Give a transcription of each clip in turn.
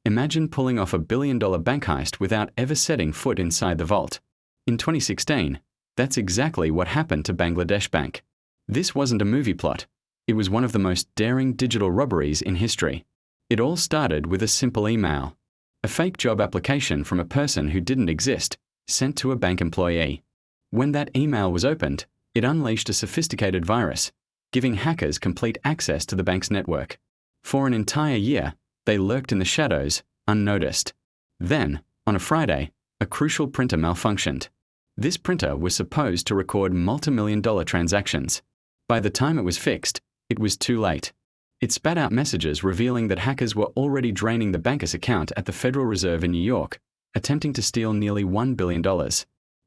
Imagine pulling off $1 billion bank heist without ever setting foot inside the vault. In 2016, that's exactly what happened to Bangladesh Bank. This wasn't a movie plot. It was one of the most daring digital robberies in history. It all started with a simple email. A fake job application from a person who didn't exist, sent to a bank employee. When that email was opened, it unleashed a sophisticated virus, giving hackers complete access to the bank's network. For an entire year, they lurked in the shadows, unnoticed. Then, on a Friday, a crucial printer malfunctioned. This printer was supposed to record multi-million-dollar transactions. By the time it was fixed, it was too late. It spat out messages revealing that hackers were already draining the banker's account at the Federal Reserve in New York, attempting to steal nearly $1 billion.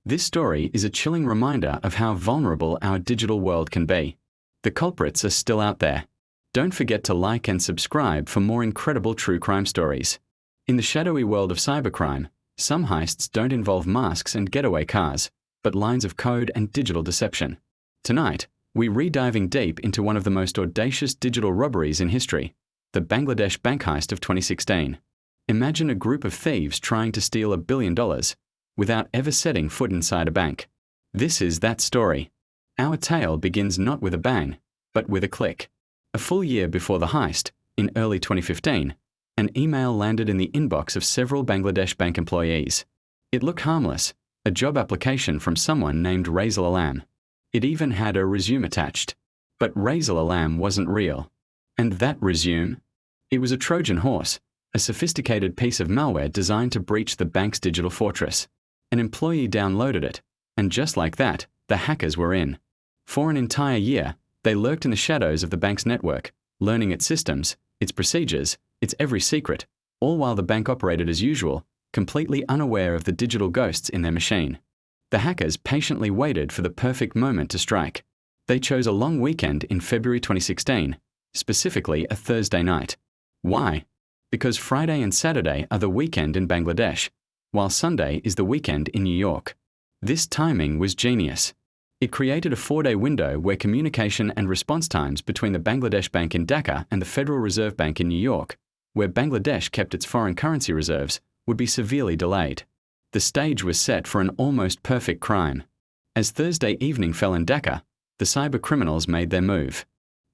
This story is a chilling reminder of how vulnerable our digital world can be. The culprits are still out there. Don't forget to like and subscribe for more incredible true crime stories. In the shadowy world of cybercrime, some heists don't involve masks and getaway cars, but lines of code and digital deception. Tonight, we're re-diving deep into one of the most audacious digital robberies in history, the Bangladesh bank heist of 2016. Imagine a group of thieves trying to steal $1 billion without ever setting foot inside a bank. This is that story. Our tale begins not with a bang, but with a click. A full year before the heist, in early 2015, an email landed in the inbox of several Bangladesh bank employees. It looked harmless, a job application from someone named Raisal Alam. It even had a resume attached. But Raisal Alam wasn't real. And that resume? It was a Trojan horse, a sophisticated piece of malware designed to breach the bank's digital fortress. An employee downloaded it, and just like that, the hackers were in. For an entire year, they lurked in the shadows of the bank's network, learning its systems, its procedures, its every secret, all while the bank operated as usual, completely unaware of the digital ghosts in their machine. The hackers patiently waited for the perfect moment to strike. They chose a long weekend in February 2016, specifically a Thursday night. Why? Because Friday and Saturday are the weekend in Bangladesh, while Sunday is the weekend in New York. This timing was genius. It created a 4-day window where communication and response times between the Bangladesh Bank in Dhaka and the Federal Reserve Bank in New York, where Bangladesh kept its foreign currency reserves, would be severely delayed. The stage was set for an almost perfect crime. As Thursday evening fell in Dhaka, the cyber criminals made their move.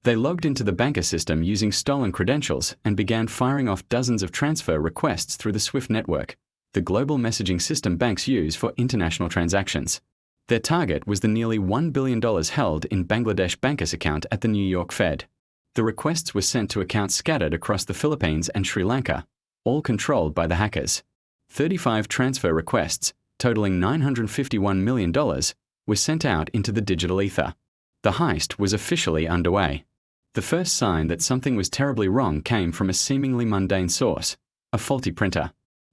They logged into the banker system using stolen credentials and began firing off dozens of transfer requests through the SWIFT network, the global messaging system banks use for international transactions. Their target was the nearly $1 billion held in Bangladesh bankers' account at the New York Fed. The requests were sent to accounts scattered across the Philippines and Sri Lanka, all controlled by the hackers. 35 transfer requests, totaling $951 million, were sent out into the digital ether. The heist was officially underway. The first sign that something was terribly wrong came from a seemingly mundane source, a faulty printer.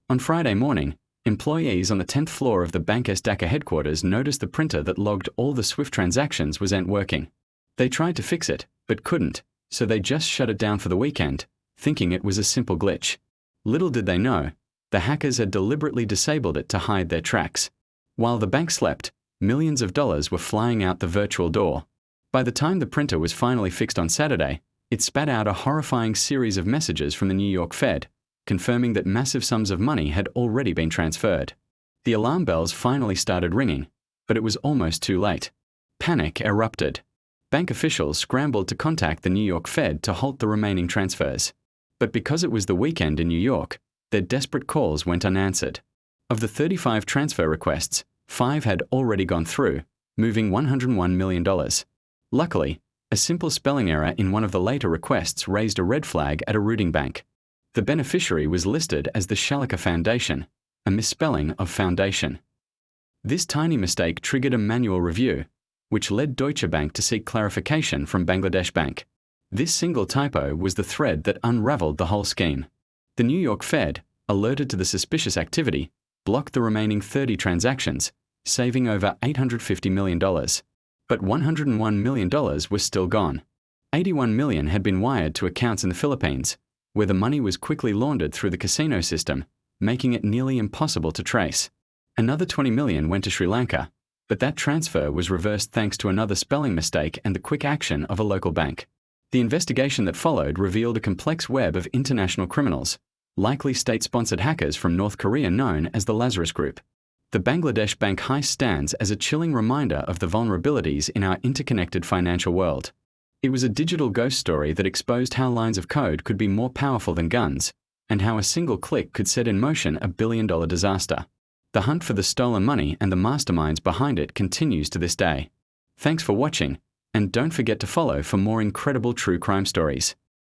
On Friday morning, employees on the 10th floor of the bank's Dhaka headquarters noticed the printer that logged all the SWIFT transactions wasn't working. They tried to fix it, but couldn't, so they just shut it down for the weekend, thinking it was a simple glitch. Little did they know, the hackers had deliberately disabled it to hide their tracks. While the bank slept, millions of dollars were flying out the virtual door. By the time the printer was finally fixed on Saturday, it spat out a horrifying series of messages from the New York Fed, confirming that massive sums of money had already been transferred. The alarm bells finally started ringing, but it was almost too late. Panic erupted. Bank officials scrambled to contact the New York Fed to halt the remaining transfers. But because it was the weekend in New York, their desperate calls went unanswered. Of the 35 transfer requests, 5 had already gone through, moving $101 million. Luckily, a simple spelling error in one of the later requests raised a red flag at a routing bank. The beneficiary was listed as the Shalika Foundation, a misspelling of foundation. This tiny mistake triggered a manual review, which led Deutsche Bank to seek clarification from Bangladesh Bank. This single typo was the thread that unraveled the whole scheme. The New York Fed, alerted to the suspicious activity, blocked the remaining 30 transactions, saving over $850 million. But $101 million was still gone. $81 million had been wired to accounts in the Philippines, where the money was quickly laundered through the casino system, making it nearly impossible to trace. Another $20 million went to Sri Lanka, but that transfer was reversed thanks to another spelling mistake and the quick action of a local bank. The investigation that followed revealed a complex web of international criminals, likely state-sponsored hackers from North Korea known as the Lazarus Group. The Bangladesh bank heist stands as a chilling reminder of the vulnerabilities in our interconnected financial world. It was a digital ghost story that exposed how lines of code could be more powerful than guns, and how a single click could set in motion a billion-dollar disaster. The hunt for the stolen money and the masterminds behind it continues to this day. Thanks for watching, and don't forget to follow for more incredible true crime stories.